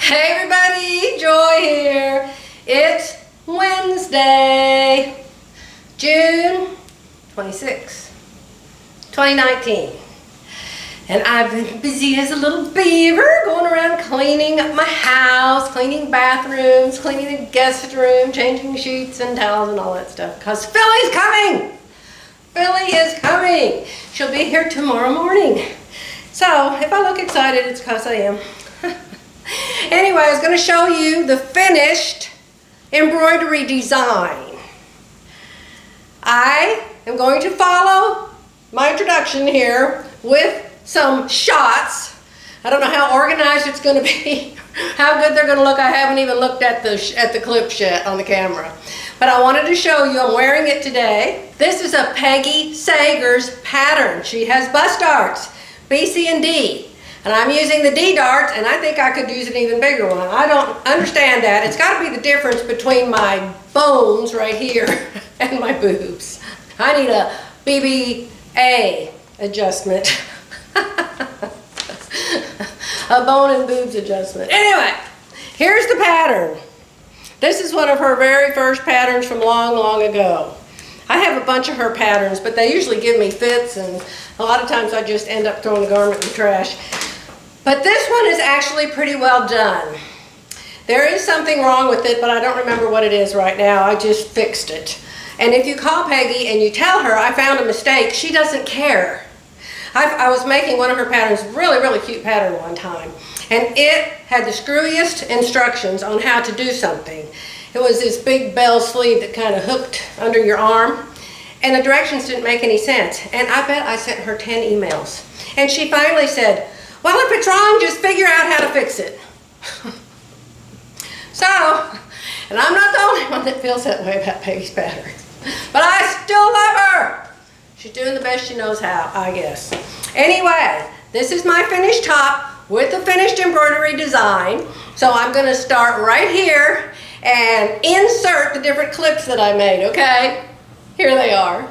Hey everybody, Joy here. It's Wednesday, June 26, 2019. And I've been busy as a little beaver going around cleaning up my house, cleaning bathrooms, cleaning the guest room, changing sheets and towels and all that stuff. Because Philly's coming! Philly is coming! She'll be here tomorrow morning. So if I look excited, it's because I am. Anyway, I was going to show you the finished embroidery design. I am going to follow my introduction here with some shots. I don't know how organized it's going to be, how good they're going to look. I haven't even looked at the clips yet on the camera. But I wanted to show you, I'm wearing it today. This is a Peggy Sager's pattern. She has bust darts, B, C, and D. And I'm using the D darts, and I think I could use an even bigger one. I don't understand that. It's got to be the difference between my bones right here and my boobs. I need a BBA adjustment. A bone and boobs adjustment. Anyway, here's the pattern. This is one of her very first patterns from long, long ago. I have a bunch of her patterns, but they usually give me fits, and a lot of times I just end up throwing the garment in the trash. But this one is actually pretty well done. There is something wrong with it, but I don't remember what it is right now. I just fixed it. And if you call Peggy and you tell her I found a mistake, she doesn't care. I was making one of her patterns, really, really cute pattern one time, and it had the screwiest instructions on how to do something. It was this big bell sleeve that kind of hooked under your arm, and the directions didn't make any sense. And I bet I sent her 10 emails. And she finally said, well, if it's wrong, just figure out how to fix it. So, and I'm not the only one that feels that way about Peggy's pattern, but I still love her. She's doing the best she knows how, I guess. Anyway, this is my finished top with the finished embroidery design. So I'm going to start right here and insert the different clips that I made, okay? Here they are.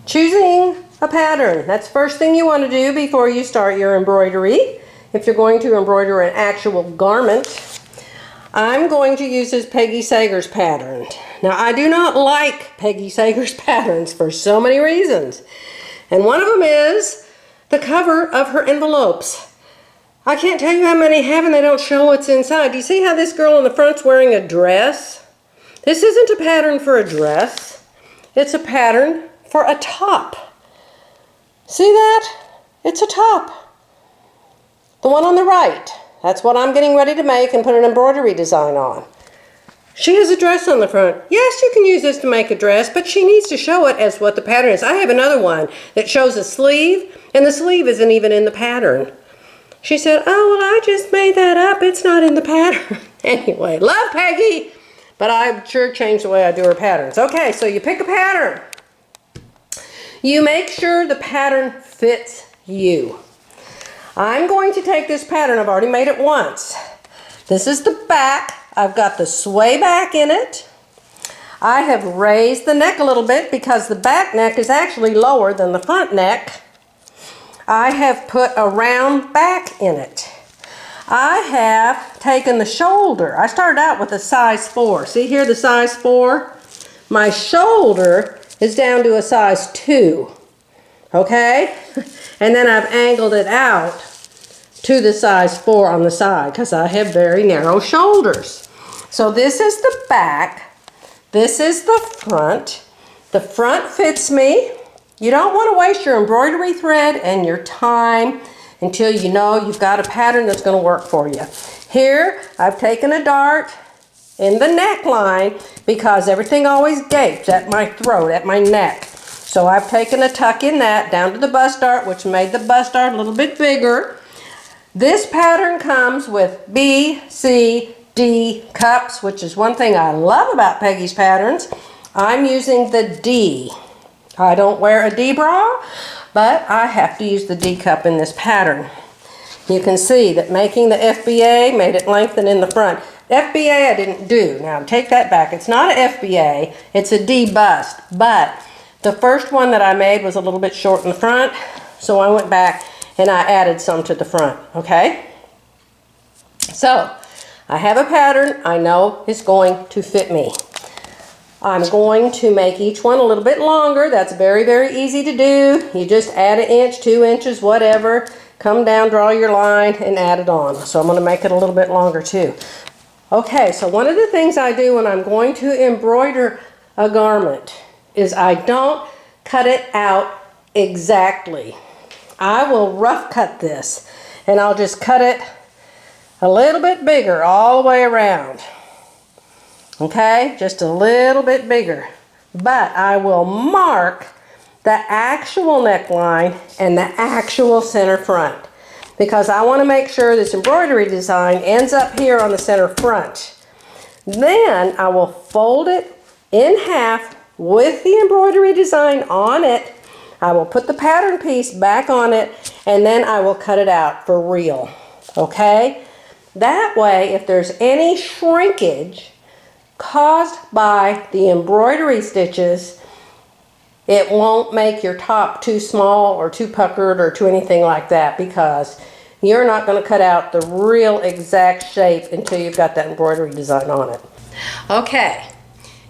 Choosing a pattern. That's the first thing you want to do before you start your embroidery. If you're going to embroider an actual garment, I'm going to use this Peggy Sager's pattern. Now, I do not like Peggy Sager's patterns for so many reasons. And one of them is the cover of her envelopes. I can't tell you how many have and they don't show what's inside. Do you see how this girl in the front's wearing a dress? This isn't a pattern for a dress. It's a pattern for a top. See that? It's a top. The one on the right. That's what I'm getting ready to make and put an embroidery design on. She has a dress on the front. Yes, you can use this to make a dress, but she needs to show it as what the pattern is. I have another one that shows a sleeve, and the sleeve isn't even in the pattern. She said, oh, well, I just made that up. It's not in the pattern. Anyway, love Peggy, but I've sure changed the way I do her patterns. Okay, so you pick a pattern. You make sure the pattern fits you. I'm going to take this pattern. I've already made it once. This is the back. I've got the sway back in it. I have raised the neck a little bit because the back neck is actually lower than the front neck. I have put a round back in it. I have taken the shoulder. I started out with a size 4. See here, the size 4? My shoulder is down to a size 2. Okay? And then I've angled it out to the size 4 on the side because I have very narrow shoulders. So this is the back. This is the front. The front fits me. You don't want to waste your embroidery thread and your time until you know you've got a pattern that's going to work for you. Here, I've taken a dart in the neckline because everything always gapes at my throat, at my neck. So I've taken a tuck in that down to the bust dart, which made the bust dart a little bit bigger. This pattern comes with B, C, D cups, which is one thing I love about Peggy's patterns. I'm using the D. I don't wear a D bra, but I have to use the D cup in this pattern. You can see that making the FBA made it lengthen in the front. FBA I didn't do. Now take that back. It's not an FBA, it's a D bust, but the first one that I made was a little bit short in the front, so I went back and I added some to the front, okay? So I have a pattern I know is going to fit me. I'm going to make each one a little bit longer. That's very, very easy to do. You just add an inch, 2 inches, whatever. Come down, draw your line, and add it on. So I'm going to make it a little bit longer too. Okay, so one of the things I do when I'm going to embroider a garment is I don't cut it out exactly. I will rough cut this, and I'll just cut it a little bit bigger all the way around. Okay, just a little bit bigger. But I will mark the actual neckline and the actual center front, because I want to make sure this embroidery design ends up here on the center front. Then I will fold it in half with the embroidery design on it. I will put the pattern piece back on it, and then I will cut it out for real. Okay? That way, if there's any shrinkage caused by the embroidery stitches, it won't make your top too small or too puckered or too anything like that, because you're not going to cut out the real exact shape until you've got that embroidery design on it. Okay,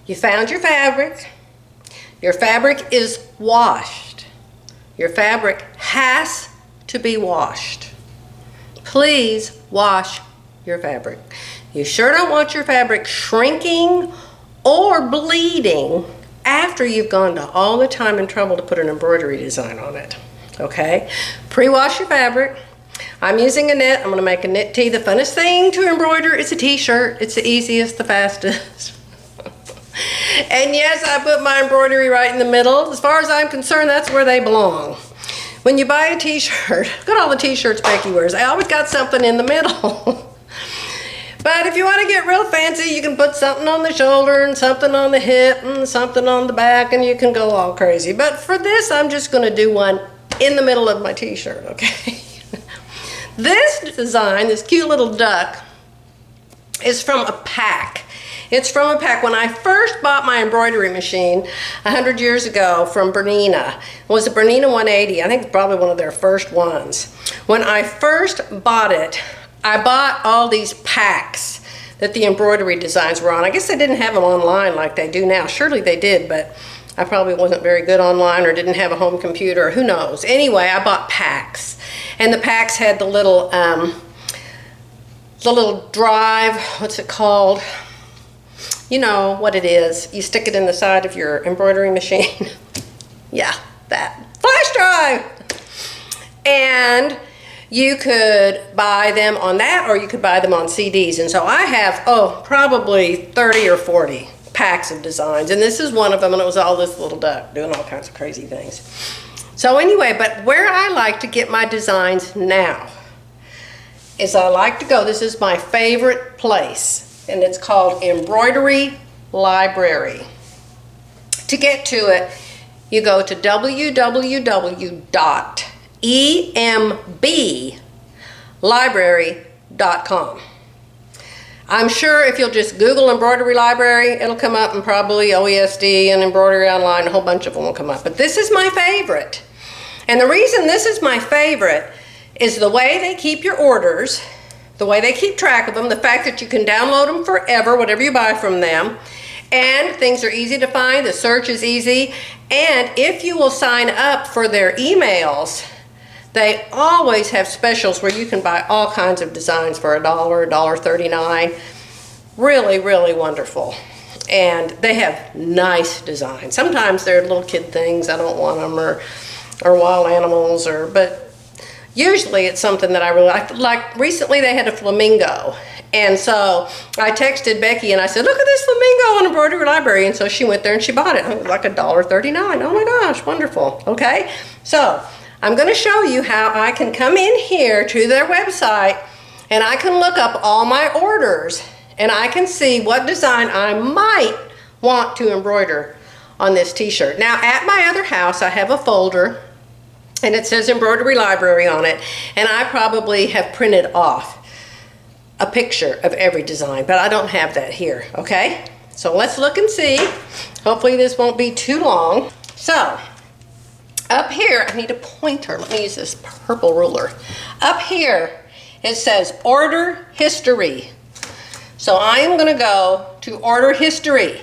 you found your fabric. Your fabric is washed. Your fabric has to be washed. Please wash your fabric. You sure don't want your fabric shrinking or bleeding after you've gone to all the time and trouble to put an embroidery design on it. Okay? Pre-wash your fabric. I'm using a knit. I'm going to make a knit tee. The funnest thing to embroider is a t-shirt. It's the easiest, the fastest. And yes, I put my embroidery right in the middle. As far as I'm concerned, that's where they belong. When you buy a t-shirt, look at all the t-shirts Becky wears. They always got something in the middle. But if you want to get real fancy, you can put something on the shoulder and something on the hip and something on the back, and you can go all crazy. But for this, I'm just going to do one in the middle of my t-shirt, okay? This design, this cute little duck, is from a pack. It's from a pack. When I first bought my embroidery machine 100 years ago from Bernina, it was a Bernina 180. I think it's probably one of their first ones. When I first bought it, I bought all these packs that the embroidery designs were on. I guess they didn't have them online like they do now. Surely they did, but I probably wasn't very good online or didn't have a home computer, or who knows. Anyway, I bought packs. And the packs had the little drive, what's it called? You know what it is. You stick it in the side of your embroidery machine. Yeah, that. Flash drive! And you could buy them on that, or you could buy them on CDs. And so I have, probably 30 or 40 packs of designs. And this is one of them, and it was all this little duck doing all kinds of crazy things. So anyway, but where I like to get my designs now is I like to go, this is my favorite place, and it's called Embroidery Library. To get to it, you go to www.emblibrary.com. I'm sure if you'll just Google Embroidery Library, it'll come up, and probably OESD and Embroidery Online, a whole bunch of them will come up. But this is my favorite. And the reason this is my favorite is the way they keep your orders, the way they keep track of them, the fact that you can download them forever, whatever you buy from them, and things are easy to find, the search is easy, and if you will sign up for their emails, they always have specials where you can buy all kinds of designs for $1, $1.39. Really, really wonderful. And they have nice designs. Sometimes they're little kid things, I don't want them, or wild animals, but usually it's something that I really like. Like recently they had a flamingo, and so I texted Becky and I said, look at this flamingo on Embroidery Library, and so she went there and she bought it. It was like $1.39. Oh my gosh, wonderful. Okay, so I'm going to show you how I can come in here to their website and I can look up all my orders and I can see what design I might want to embroider on this t-shirt. Now at my other house I have a folder and it says Embroidery Library on it, and I probably have printed off a picture of every design, but I don't have that here, okay? So let's look and see. Hopefully this won't be too long. So up here, I need a pointer. Let me use this purple ruler. Up here it says order history. So I am going to go to order history.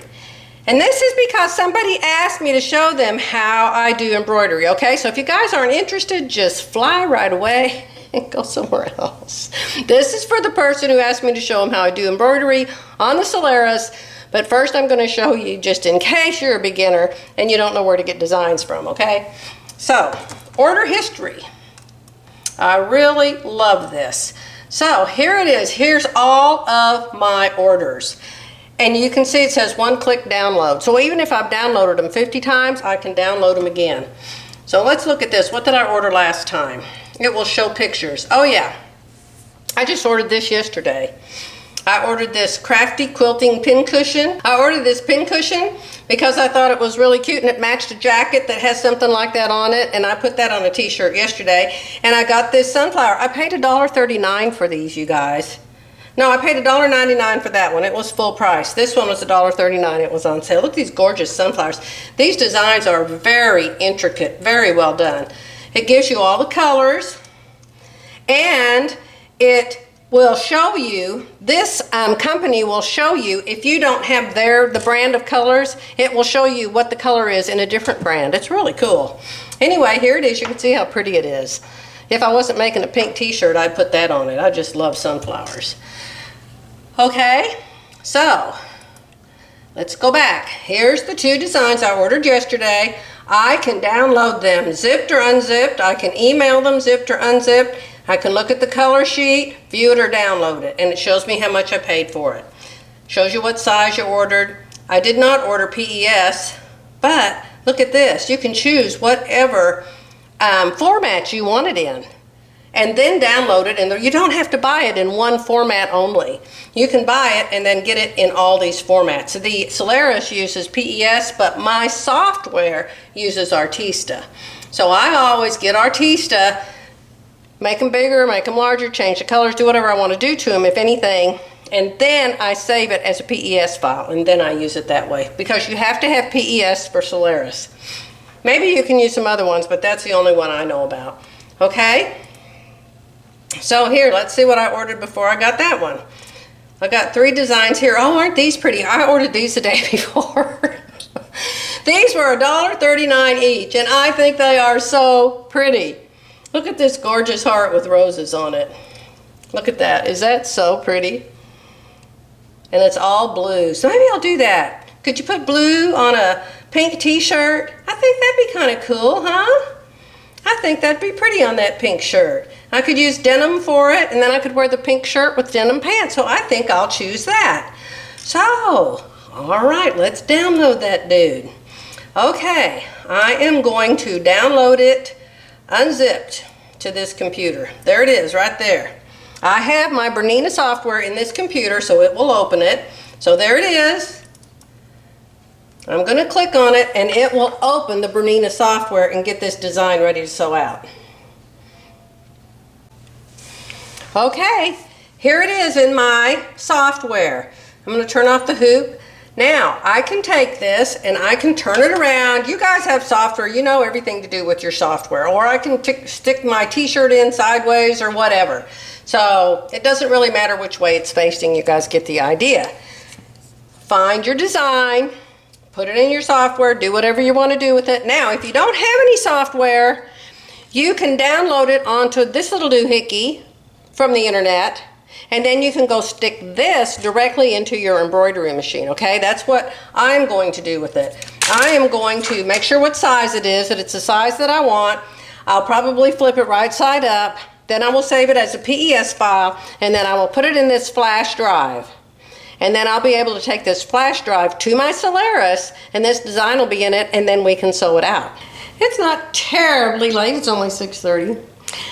And this is because somebody asked me to show them how I do embroidery, okay? So if you guys aren't interested, just fly right away and go somewhere else. This is for the person who asked me to show them how I do embroidery on the Solaris. But first I'm going to show you, just in case you're a beginner and you don't know where to get designs from, okay? So, order history. I really love this. So here it is. Here's all of my orders. And you can see it says one-click download. So even if I've downloaded them 50 times, I can download them again. So let's look at this. What did I order last time? It will show pictures. Oh yeah, I just ordered this yesterday. I ordered this crafty quilting pin cushion. I ordered this pin cushion because I thought it was really cute and it matched a jacket that has something like that on it, and I put that on a t-shirt yesterday. And I got this sunflower. I paid $1.39 for these, you guys. No, I paid $1.99 for that one. It was full price. This one was $1.39. It was on sale. Look at these gorgeous sunflowers. These designs are very intricate, very well done. It gives you all the colors, and it will show you, this company will show you, if you don't have the brand of colors, it will show you what the color is in a different brand. It's really cool. Anyway, here it is. You can see how pretty it is. If I wasn't making a pink t-shirt, I'd put that on it. I just love sunflowers. Okay, so let's go back. Here's the two designs I ordered yesterday. I can download them zipped or unzipped. I can email them zipped or unzipped. I can look at the color sheet, view it or download it, and it shows me how much I paid for it. Shows you what size you ordered. I did not order PES, but look at this. You can choose whatever format you want it in, and then download it, and you don't have to buy it in one format only. You can buy it and then get it in all these formats. So the Solaris uses PES, but my software uses Artista. So I always get Artista, make them bigger, make them larger, change the colors, do whatever I want to do to them, if anything, and then I save it as a PES file, and then I use it that way, because you have to have PES for Solaris. Maybe you can use some other ones, but that's the only one I know about. Okay? So here, let's see what I ordered before I got that one. I got 3 designs here. Oh, aren't these pretty? I ordered these the day before. These were $1.39 each, and I think they are so pretty. Look at this gorgeous heart with roses on it. Look at that. Is that so pretty? And it's all blue. So maybe I'll do that. Could you put blue on a pink t-shirt? I think that'd be kind of cool, huh? I think that'd be pretty on that pink shirt. I could use denim for it, and then I could wear the pink shirt with denim pants. So I think I'll choose that. So, all right, let's download that dude. Okay, I am going to download it unzipped to this computer. There it is, right there. I have my Bernina software in this computer, so it will open it. So there it is. I'm going to click on it, and it will open the Bernina software and get this design ready to sew out. Okay, here it is in my software. I'm going to turn off the hoop. Now, I can take this and I can turn it around. You guys have software, you know everything to do with your software. Or I can stick my t-shirt in sideways or whatever. So, it doesn't really matter which way it's facing. You guys get the idea. Find your design, put it in your software, do whatever you want to do with it. Now, if you don't have any software, you can download it onto this little doohickey from the internet, and then you can go stick this directly into your embroidery machine, okay? That's what I'm going to do with it. I am going to make sure what size it is, that it's the size that I want. I'll probably flip it right side up. Then I will save it as a PES file, and then I will put it in this flash drive. And then I'll be able to take this flash drive to my Solaris, and this design will be in it, and then we can sew it out. It's not terribly late. It's only 6:30.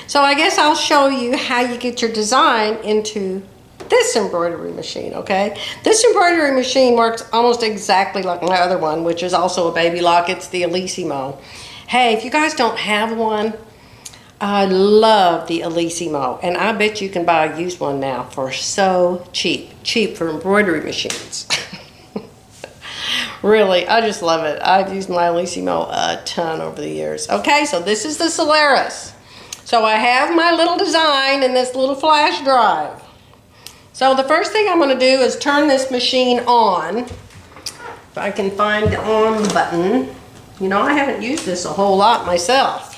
So I guess I'll show you how you get your design into this embroidery machine, okay? This embroidery machine works almost exactly like my other one, which is also a baby lock. It's the Elissimo. Hey, if you guys don't have one, I love the Elissimo, and I bet you can buy a used one now for so cheap. Cheap for embroidery machines. Really, I just love it. I've used my Elissimo a ton over the years. Okay, so this is the Solaris. So I have my little design in this little flash drive. So the first thing I'm going to do is turn this machine on. If I can find the on button. You know, I haven't used this a whole lot myself.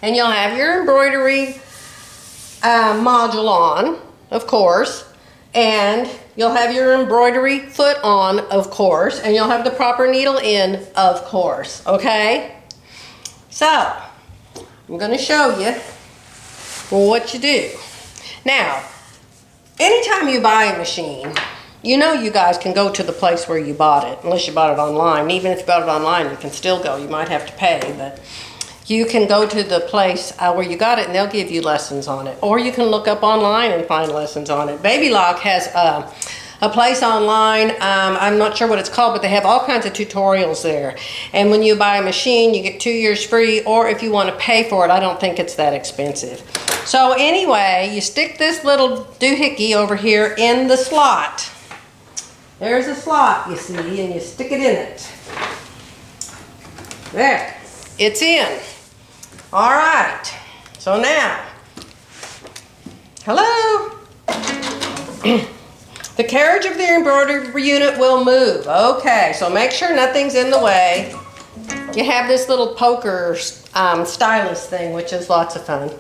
And you'll have your embroidery module on, of course. And you'll have your embroidery foot on, of course. And you'll have the proper needle in, of course. Okay? So, I'm going to show you what you do. Now, anytime you buy a machine, you know you guys can go to the place where you bought it, unless you bought it online. Even if you bought it online, you can still go. You might have to pay, but you can go to the place where you got it and they'll give you lessons on it. Or you can look up online and find lessons on it. Baby Lock has a place online. I'm not sure what it's called, but they have all kinds of tutorials there. And when you buy a machine, you get 2 years free, or if you want to pay for it, I don't think it's that expensive. So anyway, you stick this little doohickey over here in the slot. There's a slot, you see, and you stick it in it. There, it's in. All right, so now, hello? The carriage of the embroidery unit will move. Okay, so make sure nothing's in the way. You have this little poker stylus thing, which is lots of fun.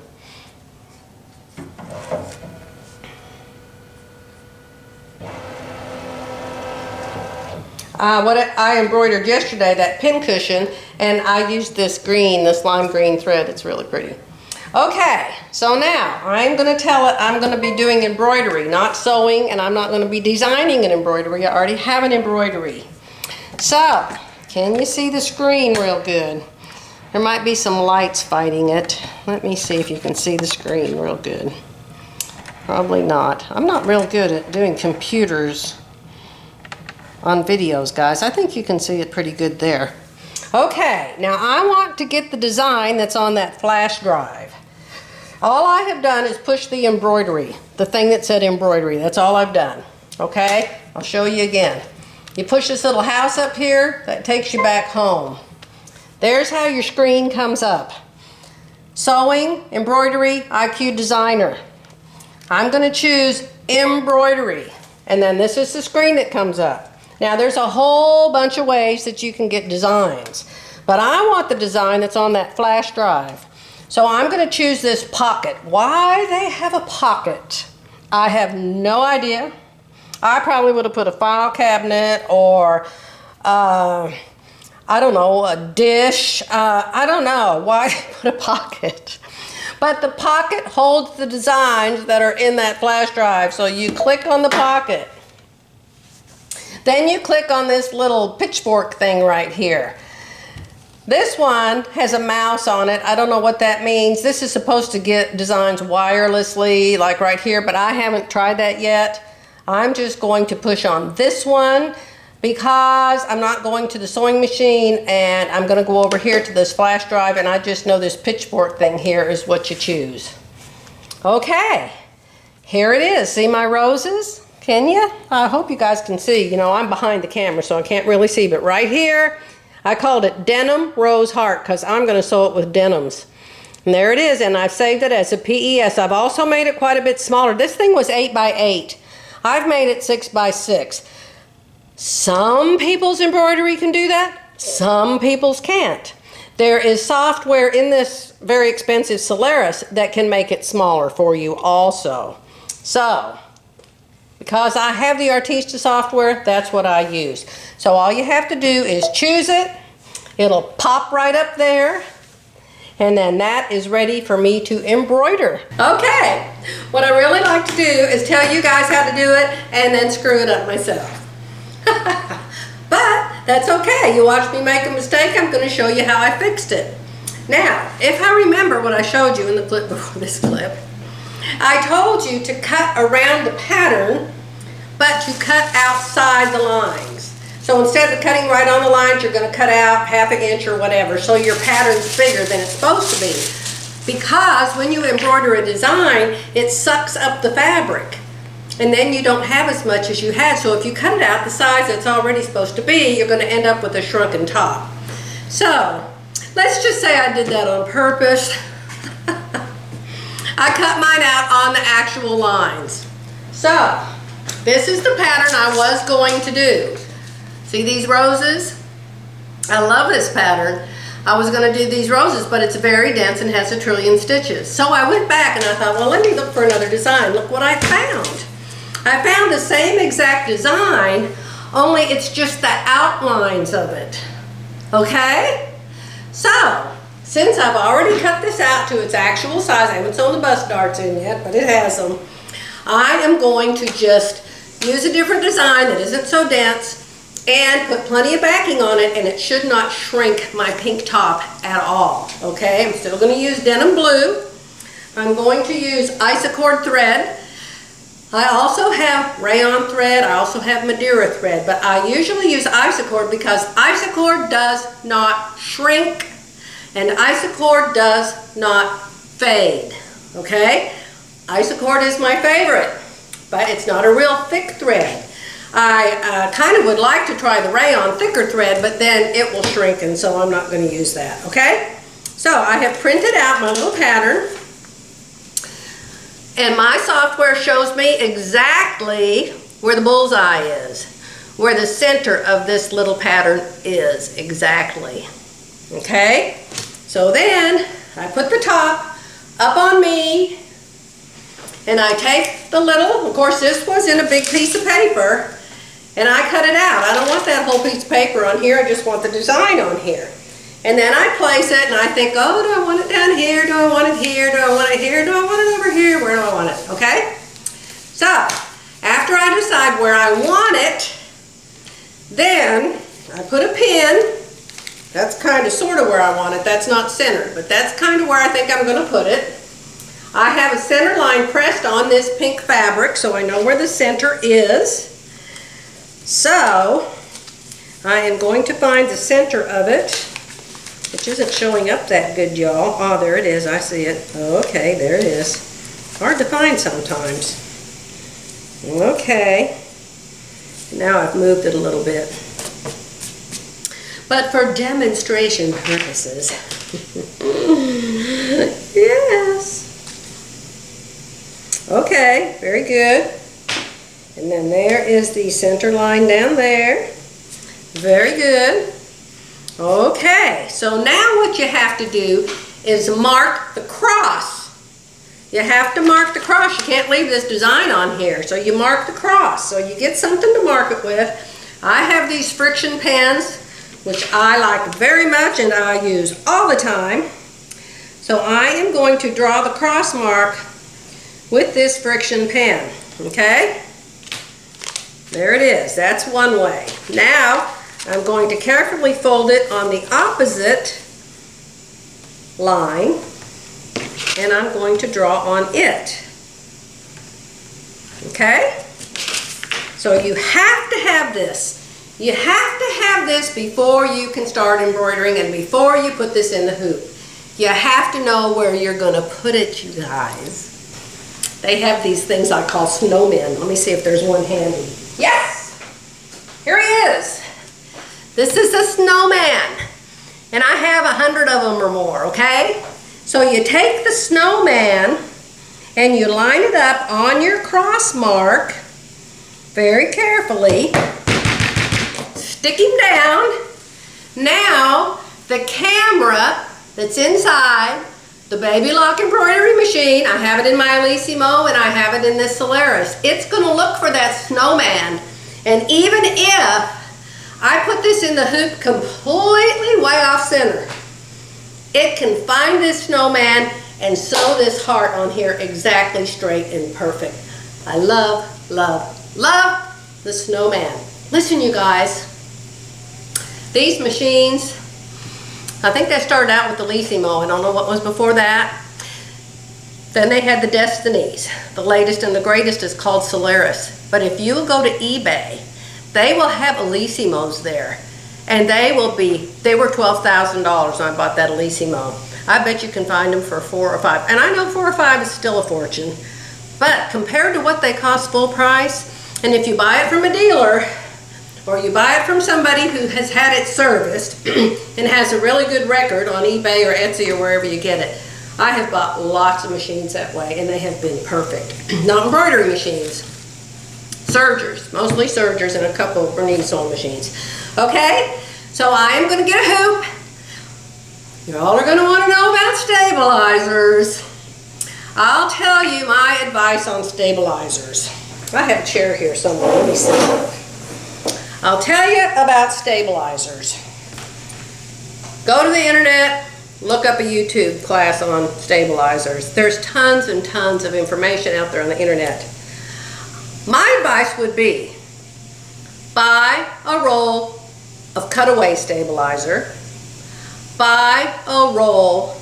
What I embroidered yesterday, that pin cushion, and I used this green, this lime green thread. It's really pretty. Okay, so now I'm going to tell it I'm going to be doing embroidery, not sewing, and I'm not going to be designing an embroidery. I already have an embroidery. So, can you see the screen real good? There might be some lights fighting it. Let me see if you can see the screen real good. Probably not. I'm not real good at doing computers on videos, guys. I think you can see it pretty good there. Okay, now I want to get the design that's on that flash drive. All I have done is push the embroidery, the thing that said embroidery. That's all I've done. Okay, I'll show you again. You push this little house up here, that takes you back home. There's how your screen comes up. Sewing, embroidery, IQ Designer. I'm going to choose embroidery, and then this is the screen that comes up. Now there's a whole bunch of ways that you can get designs, but I want the design that's on that flash drive. So I'm going to choose this pocket. Why they have a pocket, I have no idea. I probably would have put a file cabinet or I don't know, a dish. I don't know why they put a pocket. But the pocket holds the designs that are in that flash drive. So you click on the pocket. Then you click on this little pitchfork thing right here. This one has a mouse on it. I don't know what that means. This is supposed to get designs wirelessly, like right here, but I haven't tried that yet. I'm just going to push on this one because I'm not going to the sewing machine, and I'm going to go over here to this flash drive, and I just know this pitchfork thing here is what you choose. Okay, here it is. See my roses? Can you? I hope you guys can see. You know, I'm behind the camera, so I can't really see. But right here, I called it Denim Rose Heart because I'm going to sew it with denims. And there it is, and I've saved it as a PES. I've also made it quite a bit smaller. This thing was 8 by 8. I've made it 6 by 6. Some people's embroidery can do that. Some people's can't. There is software in this very expensive Solaris that can make it smaller for you also. So, because I have the Artista software, that's what I use. So all you have to do is choose it. It'll pop right up there. And then that is ready for me to embroider. Okay, what I really like to do is tell you guys how to do it and then screw it up myself. But that's okay. You watch me make a mistake, I'm going to show you how I fixed it. Now, if I remember what I showed you in the clip before this clip, I told you to cut around the pattern, but to cut outside the lines. So instead of cutting right on the lines, you're going to cut out ½ inch or whatever, so your pattern's bigger than it's supposed to be. Because when you embroider a design, it sucks up the fabric. And then you don't have as much as you had. So if you cut it out the size it's already supposed to be, you're going to end up with a shrunken top. So let's just say I did that on purpose. I cut mine out on the actual lines. So, this is the pattern I was going to do. See these roses? I love this pattern. I was going to do these roses, but it's very dense and has 1 trillion stitches. So I went back and I thought, well, let me look for another design. Look what I found. I found the same exact design, only it's just the outlines of it. Okay? So, since I've already cut this out to its actual size, I haven't sewn the bust darts in yet, but it has them, I am going to just use a different design that isn't so dense and put plenty of backing on it, and it should not shrink my pink top at all. Okay, I'm still going to use denim blue. I'm going to use Isacord thread. I also have rayon thread, I also have Madeira thread, but I usually use Isacord because Isacord does not shrink and Isacord does not fade. Okay, Isacord is my favorite, but it's not a real thick thread. I kind of would like to try the rayon thicker thread, but then it will shrink, and so I'm not going to use that, okay? So I have printed out my little pattern, and my software shows me exactly where the bullseye is, where the center of this little pattern is exactly, okay? So then I put the top up on me, and I take the little, of course this was in a big piece of paper, and I cut it out. I don't want that whole piece of paper on here, I just want the design on here. And then I place it and I think, oh, do I want it down here? Do I want it here? Do I want it here? Do I want it over here? Where do I want it? Okay? So, after I decide where I want it, then I put a pin. That's kind of sort of where I want it. That's not centered, but that's kind of where I think I'm going to put it. I have a center line pressed on this pink fabric, so I know where the center is. So, I am going to find the center of it, which isn't showing up that good, y'all. Oh, there it is. I see it. Okay, there it is. Hard to find sometimes. Okay. Now I've moved it a little bit. But for demonstration purposes. Yes. Okay, very good. And then there is the center line down there. Very good. Okay, so now what you have to do is mark the cross. You have to mark the cross. You can't leave this design on here. So you mark the cross. So you get something to mark it with. I have these friction pens, which I like very much and I use all the time. So I am going to draw the cross mark with this friction pen. Okay? There it is. That's one way. Now, I'm going to carefully fold it on the opposite line, and I'm going to draw on it. Okay? So you have to have this. You have to have this before you can start embroidering and before you put this in the hoop. You have to know where you're going to put it, you guys. They have these things I call snowmen. Let me see if there's one handy. Yes! Here he is. This is a snowman. And I have 100 of them or more, okay? So you take the snowman and you line it up on your cross mark very carefully. Stick him down. Now, the camera that's inside the Baby Lock embroidery machine, I have it in my Elissimo and I have it in this Solaris. It's going to look for that snowman. And even if I put this in the hoop completely way off center, it can find this snowman and sew this heart on here exactly straight and perfect. I love, love, love the snowman. Listen, you guys, these machines, I think they started out with the Elissimo. I don't know what was before that. Then they had the Destinies. The latest and the greatest is called Solaris. But if you go to eBay, they will have Elissimos there. And they were $12,000 when I bought that Elissimo. I bet you can find them for $4 or $5. And I know $4 or $5 is still a fortune. But compared to what they cost full price, and if you buy it from a dealer, or you buy it from somebody who has had it serviced and has a really good record on eBay or Etsy or wherever you get it, I have bought lots of machines that way, and they have been perfect. Not embroidery machines, sergers, mostly sergers, and a couple of Bernini sewing machines. Okay, so I am going to get a hoop. You all are going to want to know about stabilizers. I'll tell you my advice on stabilizers. I have a chair here somewhere. Let me see. I'll tell you about stabilizers. Go to the internet, look up a YouTube class on stabilizers. There's tons and tons of information out there on the internet. My advice would be, buy a roll of cutaway stabilizer, buy a roll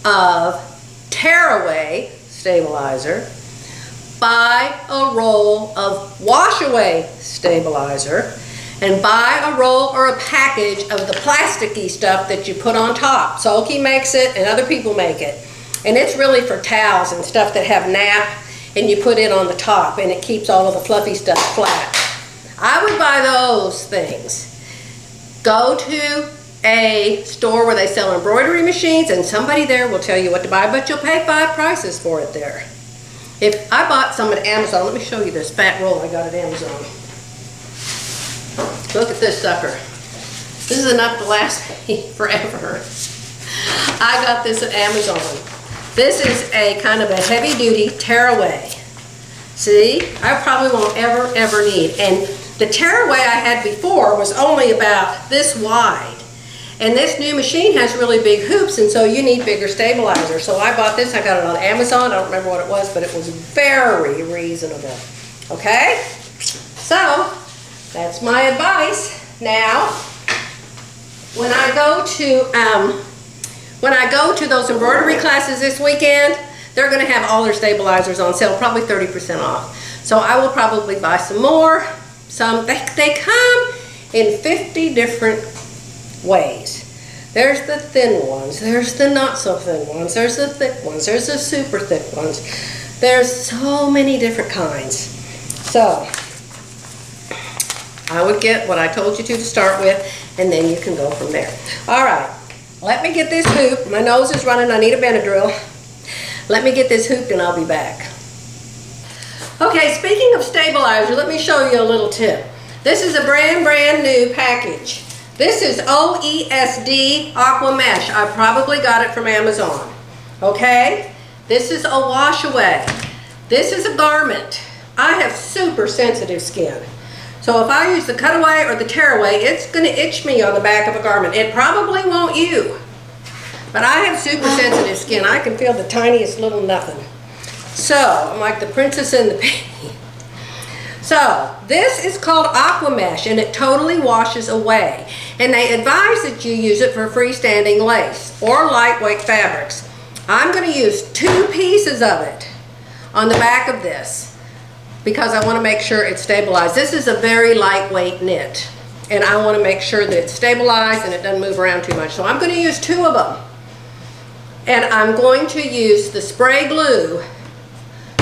of tearaway stabilizer, buy a roll of wash-away stabilizer, and buy a roll or a package of the plasticky stuff that you put on top. Sulky makes it and other people make it. And it's really for towels and stuff that have nap, and you put it on the top and it keeps all of the fluffy stuff flat. I would buy those things. Go to a store where they sell embroidery machines and somebody there will tell you what to buy, but you'll pay 5 prices for it there. If I bought some at Amazon, let me show you this fat roll I got at Amazon. Look at this sucker. This is enough to last me forever. I got this at Amazon. This is a kind of a heavy duty tearaway. See, I probably won't ever need. And the tearaway I had before was only about this wide. And this new machine has really big hoops, and so you need bigger stabilizers. So I bought this, I got it on Amazon. I don't remember what it was, but it was very reasonable. Okay? So, that's my advice. Now, when I go to those embroidery classes this weekend, they're going to have all their stabilizers on sale, probably 30% off. So I will probably buy some more. They come in 50 different ways. There's the thin ones, there's the not so thin ones, there's the thick ones, there's the super thick ones. There's so many different kinds. So I would get what I told you to start with, and then you can go from there. All right, let me get this hoop. My nose is running, I need a Benadryl. Let me get this hooped and I'll be back. Okay, speaking of stabilizer, let me show you a little tip. This is a brand new package. This is OESD Aqua Mesh. I probably got it from Amazon. Okay? This is a wash away. This is a garment. I have super sensitive skin. So if I use the cutaway or the tearaway, it's going to itch me on the back of a garment. It probably won't you. But I have super sensitive skin. I can feel the tiniest little nothing. So, I'm like the princess and the pea. So, this is called Aqua Mesh, and it totally washes away. And they advise that you use it for freestanding lace or lightweight fabrics. I'm going to use 2 pieces of it on the back of this because I want to make sure it's stabilized. This is a very lightweight knit, and I want to make sure that it's stabilized and it doesn't move around too much. So I'm going to use 2 of them. And I'm going to use the spray glue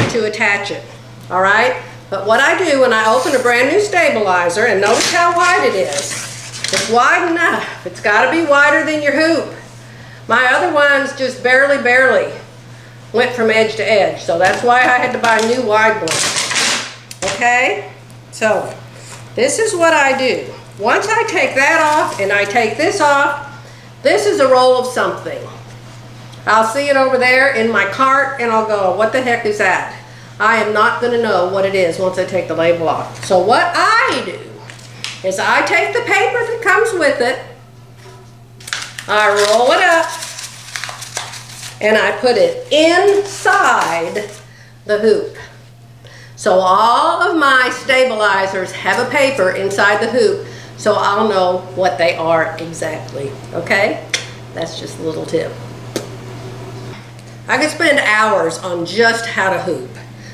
to attach it. All right? But what I do when I open a brand new stabilizer, and notice how wide it is. It's wide enough. It's got to be wider than your hoop. My other ones just barely went from edge to edge. So that's why I had to buy new wide ones. Okay? So this is what I do. Once I take that off and I take this off, this is a roll of something. I'll see it over there in my cart and I'll go, what the heck is that? I am not going to know what it is once I take the label off. So what I do is I take the paper that comes with it, I roll it up, and I put it inside the hoop. So all of my stabilizers have a paper inside the hoop, so I'll know what they are exactly, okay? That's just a little tip. I could spend hours on just how to hoop.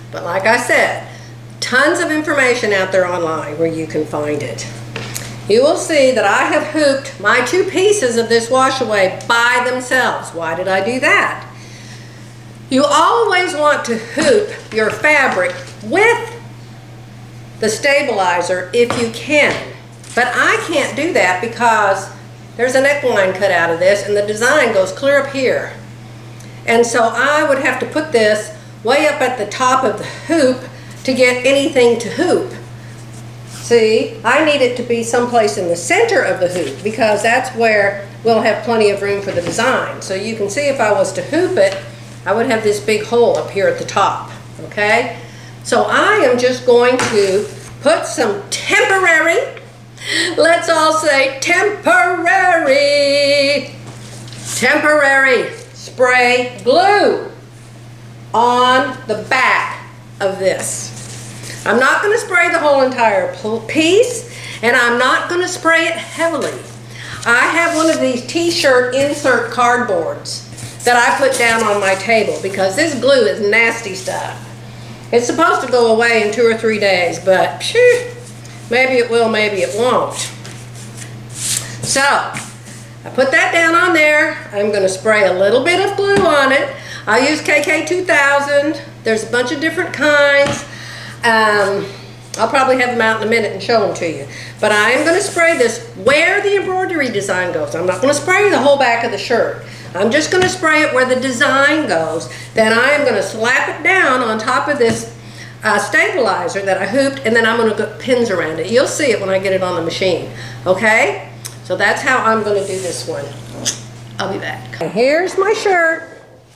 But like I said, tons of information out there online where you can find it. You will see that I have hooped my 2 pieces of this wash away by themselves. Why did I do that? You always want to hoop your fabric with the stabilizer if you can. But I can't do that because there's a neckline cut out of this and the design goes clear up here. And so I would have to put this way up at the top of the hoop to get anything to hoop. See, I need it to be someplace in the center of the hoop because that's where we'll have plenty of room for the design. So you can see if I was to hoop it, I would have this big hole up here at the top, okay? So I am just going to put some temporary, let's all say temporary spray glue on the back of this. I'm not going to spray the whole entire piece, and I'm not going to spray it heavily. I have one of these t-shirt insert cardboards that I put down on my table because this glue is nasty stuff. It's supposed to go away in 2 or 3 days, but phew, maybe it will, maybe it won't. So, I put that down on there. I'm going to spray a little bit of glue on it. I use KK 2000. There's a bunch of different kinds. I'll probably have them out in a minute and show them to you. But I am going to spray this where the embroidery design goes. I'm not going to spray the whole back of the shirt. I'm just going to spray it where the design goes. Then I am going to slap it down on top of this stabilizer that I hooped, and then I'm going to put pins around it. You'll see it when I get it on the machine. Okay? So that's how I'm going to do this one. I'll be back. And here's my shirt.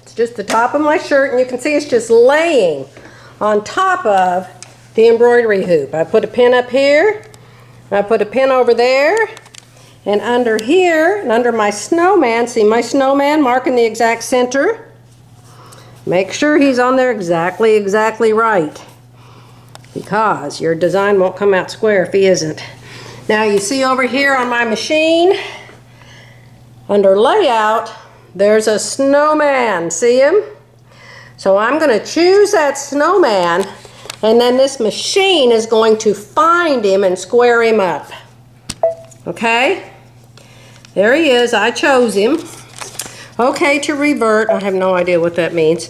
It's just the top of my shirt, and you can see it's just laying on top of the embroidery hoop. I put a pin up here, I put a pin over there, and under here, and under my snowman, see my snowman marking the exact center? Make sure he's on there exactly right, because your design won't come out square if he isn't. Now you see over here on my machine, under layout, there's a snowman, see him? So I'm going to choose that snowman, and then this machine is going to find him and square him up. Okay? There he is. I chose him. Okay, to revert. I have no idea what that means.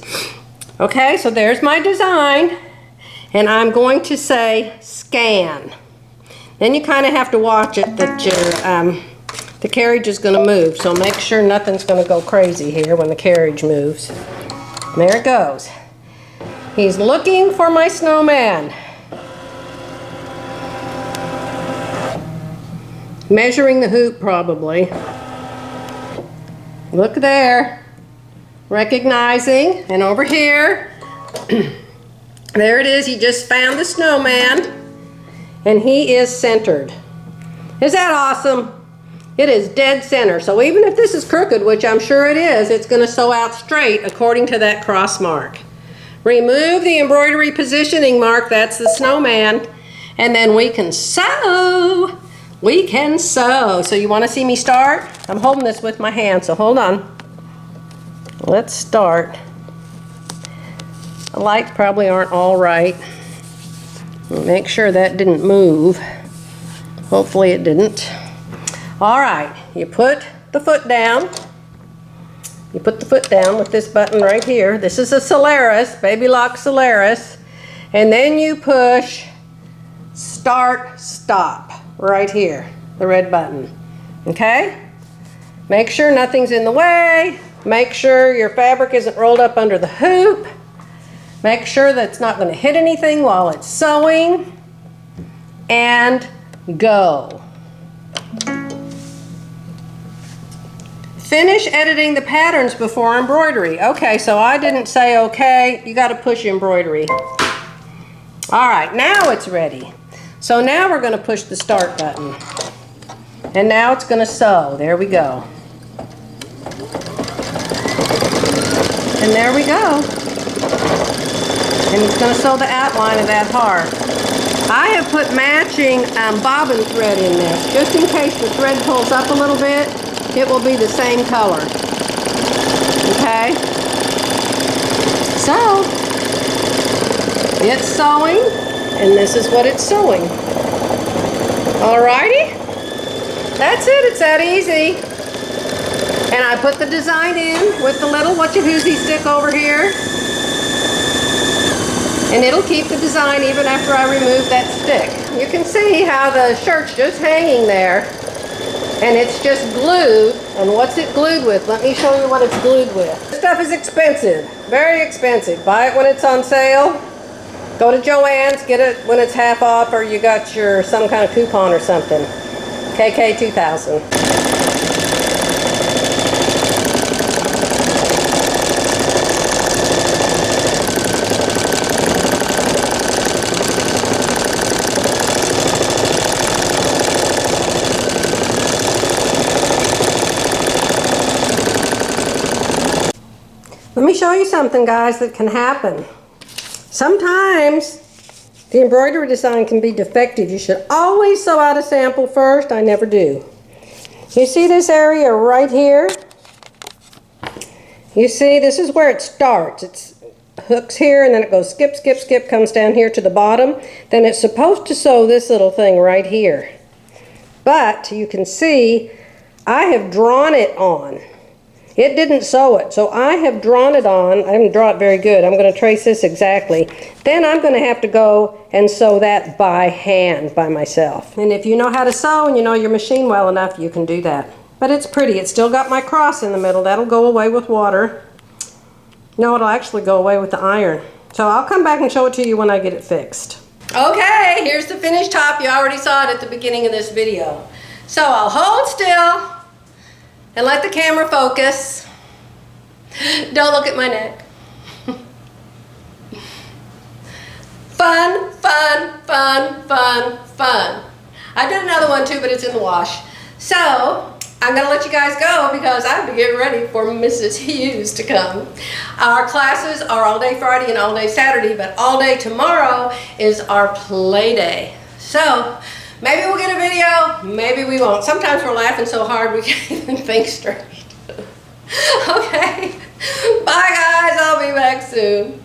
Okay, so there's my design, and I'm going to say scan. Then you kind of have to watch it that your the carriage is going to move, so make sure nothing's going to go crazy here when the carriage moves. There it goes. He's looking for my snowman. Measuring the hoop probably. Look there. Recognizing. And over here. There it is. He just found the snowman. And he is centered. Is that awesome? It is dead center. So even if this is crooked, which I'm sure it is, it's going to sew out straight according to that cross mark. Remove the embroidery positioning mark, that's the snowman, and then we can sew. We can sew. So you want to see me start? I'm holding this with my hand, so hold on. Let's start. The lights probably aren't all right. Make sure that didn't move. Hopefully it didn't. All right, you put the foot down. You put the foot down with this button right here. This is a Solaris, Baby Lock Solaris. And then you push Start, Stop right here, the red button. Okay? Make sure nothing's in the way. Make sure your fabric isn't rolled up under the hoop. Make sure that it's not going to hit anything while it's sewing. And go. Finish editing the patterns before embroidery. Okay, so I didn't say okay. You got to push embroidery. All right, now it's ready. So now we're going to push the start button. And now it's going to sew. There we go. And there we go. And it's going to sew the outline of that heart. I have put matching bobbin thread in this, just in case the thread pulls up a little bit. It will be the same color. Okay? So, it's sewing, and this is what it's sewing. Alrighty? That's it, it's that easy. And I put the design in with the little whatcha-hoozy stick over here. And it'll keep the design even after I remove that stick. You can see how the shirt's just hanging there. And it's just glued. And what's it glued with? Let me show you what it's glued with. This stuff is expensive, very expensive. Buy it when it's on sale. Go to Joann's, get it when it's half off, or you got your some kind of coupon or something. KK 2000. Let me show you something, guys, that can happen. Sometimes the embroidery design can be defective. You should always sew out a sample first. I never do. You see this area right here? You see, this is where it starts. It hooks here and then it goes skip, skip, skip, comes down here to the bottom. Then it's supposed to sew this little thing right here. But you can see I have drawn it on. It didn't sew it, so I have drawn it on. I didn't draw it very good. I'm going to trace this exactly. Then I'm going to have to go and sew that by hand by myself. And if you know how to sew and you know your machine well enough, you can do that. But it's pretty. It's still got my cross in the middle. That'll go away with water. No, it'll actually go away with the iron. So I'll come back and show it to you when I get it fixed. Okay, here's the finished top. You already saw it at the beginning of this video. So I'll hold still and let the camera focus. Don't look at my neck. Fun, fun, fun, fun, fun. I did another one too, but it's in the wash. So I'm gonna let you guys go because I have to get ready for Mrs. Hughes to come. Our classes are all day Friday and all day Saturday, but all day tomorrow is our play day. So maybe we'll get a video, maybe we won't. Sometimes we're laughing so hard we can't even think straight. Okay, bye guys, I'll be back soon.